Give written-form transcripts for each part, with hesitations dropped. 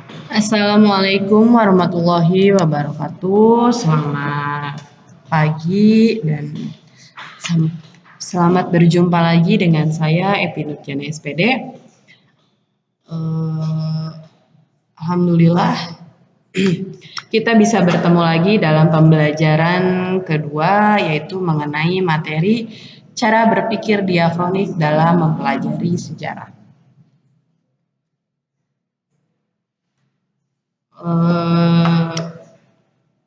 Assalamualaikum warahmatullahi wabarakatuh. Selamat pagi dan selamat berjumpa lagi dengan saya Epi Nurjana SPD. Alhamdulillah kita bisa bertemu lagi dalam pembelajaran kedua, yaitu mengenai materi cara berpikir diakronik dalam mempelajari sejarah.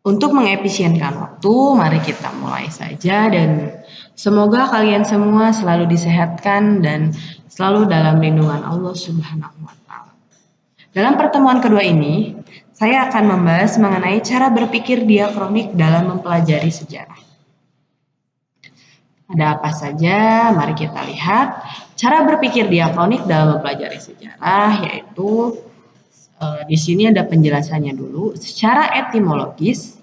Untuk mengefisienkan waktu, mari kita mulai saja dan semoga kalian semua selalu disehatkan dan selalu dalam lindungan Allah Subhanahu wa Ta'ala. Dalam pertemuan kedua ini, saya akan membahas mengenai cara berpikir diakronik dalam mempelajari sejarah. Ada apa saja? Mari kita lihat. Cara berpikir diakronik dalam mempelajari sejarah yaitu di sini ada penjelasannya dulu. Secara etimologis,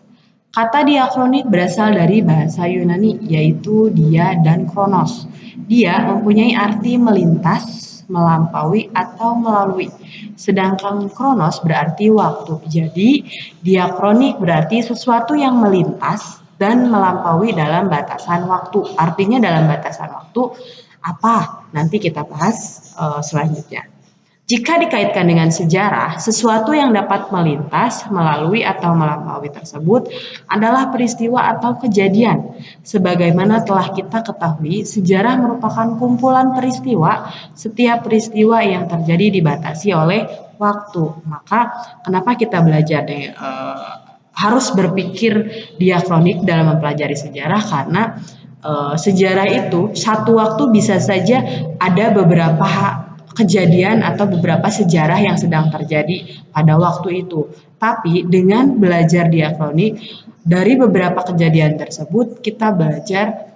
kata diakronik berasal dari bahasa Yunani, yaitu dia dan kronos. Dia mempunyai arti melintas, melampaui, atau melalui. Sedangkan kronos berarti waktu. Jadi, diakronik berarti sesuatu yang melintas dan melampaui dalam batasan waktu. Artinya dalam batasan waktu apa? Nanti kita bahas selanjutnya. Jika dikaitkan dengan sejarah, sesuatu yang dapat melintas, melalui, atau melampaui tersebut adalah peristiwa atau kejadian. Sebagaimana telah kita ketahui, sejarah merupakan kumpulan peristiwa. Setiap peristiwa yang terjadi dibatasi oleh waktu. Maka kenapa kita belajar harus berpikir diakronik dalam mempelajari sejarah? Karena sejarah itu satu waktu bisa saja ada beberapa kejadian atau beberapa sejarah yang sedang terjadi pada waktu itu. Tapi dengan belajar diakronik, dari beberapa kejadian tersebut kita belajar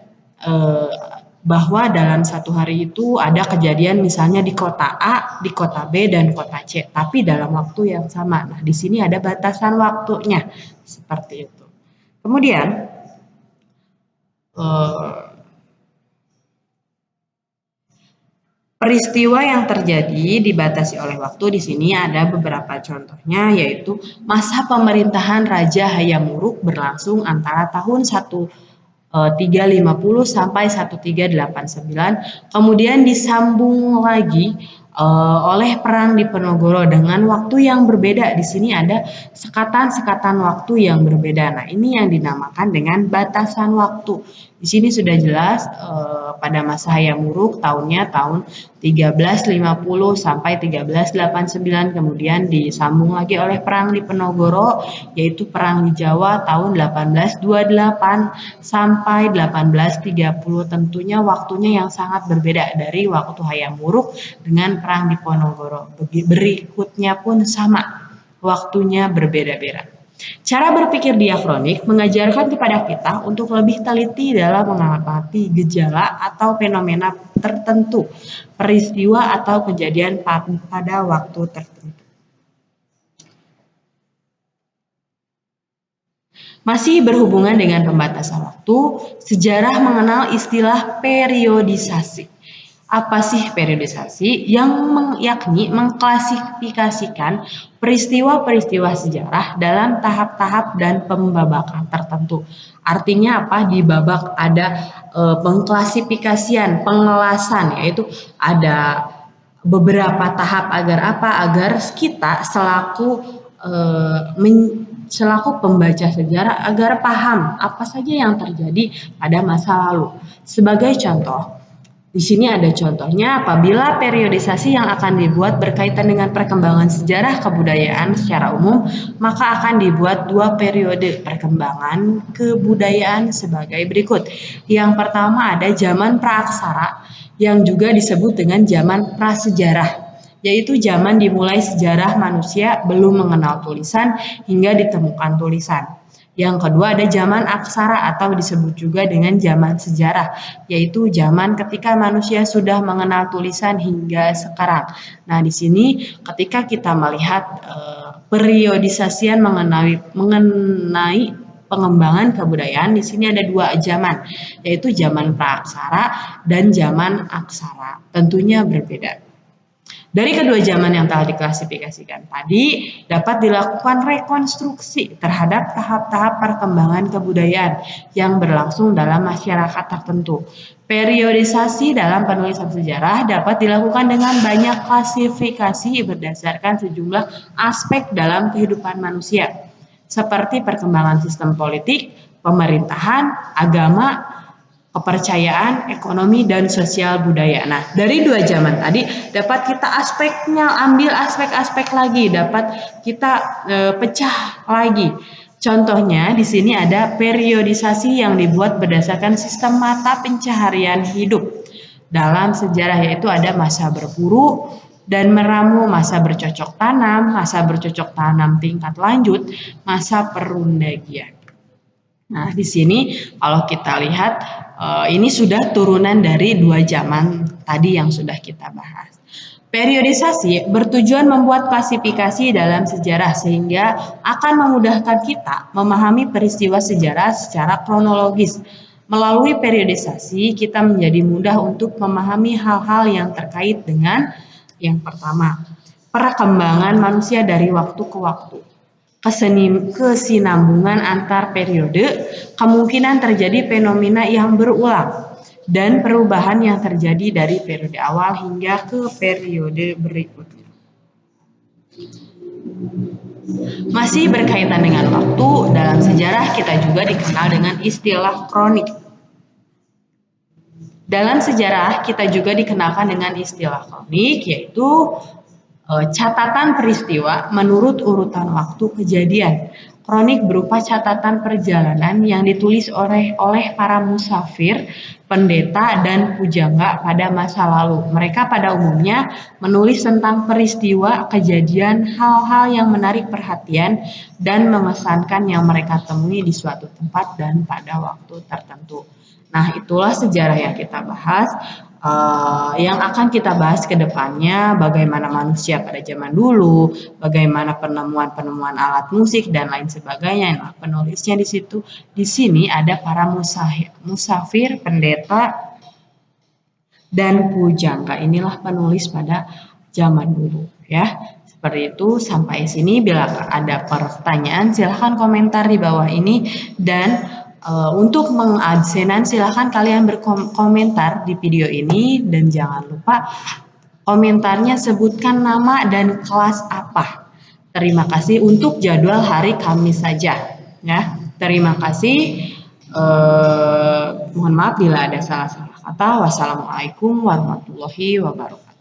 bahwa dalam satu hari itu ada kejadian misalnya di kota A, di kota B, dan kota C, tapi dalam waktu yang sama. Nah, di sini ada batasan waktunya, seperti itu. Kemudian, peristiwa yang terjadi dibatasi oleh waktu. Di sini ada beberapa contohnya, yaitu masa pemerintahan Raja Hayam Wuruk berlangsung antara tahun 1350 sampai 1389, kemudian disambung lagi oleh perang di Penogoro dengan waktu yang berbeda. Di sini ada sekatan-sekatan waktu yang berbeda. Nah, ini yang dinamakan dengan batasan waktu. Di sini sudah jelas pada masa Hayam Wuruk tahunnya tahun 1350 sampai 1389, kemudian disambung lagi oleh perang di Penogoro, yaitu perang di Jawa tahun 1828 sampai 1830. Tentunya waktunya yang sangat berbeda dari waktu Hayam Wuruk dengan perang di Ponorogo. Berikutnya pun sama, waktunya berbeda-beda. Cara berpikir diakronik mengajarkan kepada kita untuk lebih teliti dalam mengamati gejala atau fenomena tertentu, peristiwa atau kejadian pada waktu tertentu. Masih berhubungan dengan pembatasan waktu, sejarah mengenal istilah periodisasi. Apa sih periodisasi? Yakni mengklasifikasikan peristiwa-peristiwa sejarah dalam tahap-tahap dan pembabakan tertentu. Artinya apa? Di babak ada pengklasifikasian, pengelasan, yaitu ada beberapa tahap agar apa? Agar kita selaku pembaca sejarah agar paham apa saja yang terjadi pada masa lalu. Sebagai contoh, di sini ada contohnya, apabila periodisasi yang akan dibuat berkaitan dengan perkembangan sejarah kebudayaan secara umum, maka akan dibuat dua periode perkembangan kebudayaan sebagai berikut. Yang pertama ada zaman praaksara yang juga disebut dengan zaman prasejarah, yaitu zaman dimulai sejarah manusia belum mengenal tulisan hingga ditemukan tulisan. Yang kedua ada zaman aksara atau disebut juga dengan zaman sejarah, yaitu zaman ketika manusia sudah mengenal tulisan hingga sekarang. Nah, di sini ketika kita melihat periodisasian mengenai pengembangan kebudayaan, di sini ada dua zaman, yaitu zaman praaksara dan zaman aksara. Tentunya berbeda. Dari kedua zaman yang telah diklasifikasikan tadi, dapat dilakukan rekonstruksi terhadap tahap-tahap perkembangan kebudayaan yang berlangsung dalam masyarakat tertentu. Periodisasi dalam penulisan sejarah dapat dilakukan dengan banyak klasifikasi berdasarkan sejumlah aspek dalam kehidupan manusia, seperti perkembangan sistem politik, pemerintahan, agama, kepercayaan, ekonomi, dan sosial budaya. Nah, dari dua zaman tadi dapat kita ambil aspek-aspek lagi, dapat kita pecah lagi. Contohnya di sini ada periodisasi yang dibuat berdasarkan sistem mata pencaharian hidup. Dalam sejarah yaitu ada masa berburu dan meramu, masa bercocok tanam tingkat lanjut, masa perundagian. Nah, di sini kalau kita lihat ini sudah turunan dari dua zaman tadi yang sudah kita bahas. Periodisasi bertujuan membuat klasifikasi dalam sejarah sehingga akan memudahkan kita memahami peristiwa sejarah secara kronologis. Melalui periodisasi, kita menjadi mudah untuk memahami hal-hal yang terkait dengan yang pertama, perkembangan manusia dari waktu ke waktu. Kesinambungan antar periode, kemungkinan terjadi fenomena yang berulang, dan perubahan yang terjadi dari periode awal hingga ke periode berikutnya. Masih berkaitan dengan waktu, dalam sejarah kita juga dikenal dengan istilah kronik. Dalam sejarah kita juga dikenalkan dengan istilah kronik, yaitu catatan peristiwa menurut urutan waktu kejadian. Kronik berupa catatan perjalanan yang ditulis oleh para musafir, pendeta, dan pujangga pada masa lalu. Mereka pada umumnya menulis tentang peristiwa, kejadian, hal-hal yang menarik perhatian, dan mengesankan yang mereka temui di suatu tempat dan pada waktu tertentu. Nah, itulah sejarah yang kita bahas. Yang akan kita bahas ke depannya, bagaimana manusia pada zaman dulu, bagaimana penemuan-penemuan alat musik dan lain sebagainya. Nah, penulisnya di sini ada para musafir, pendeta, dan pujangga. Inilah penulis pada zaman dulu, ya. Seperti itu. Sampai sini. Bila ada pertanyaan, silahkan komentar di bawah ini, dan untuk mengadsenan silahkan kalian berkomentar di video ini, dan jangan lupa komentarnya sebutkan nama dan kelas apa. Terima kasih. Untuk jadwal hari Kamis saja, ya. Terima kasih. Mohon maaf bila ada salah-salah kata. Wassalamualaikum warahmatullahi wabarakatuh.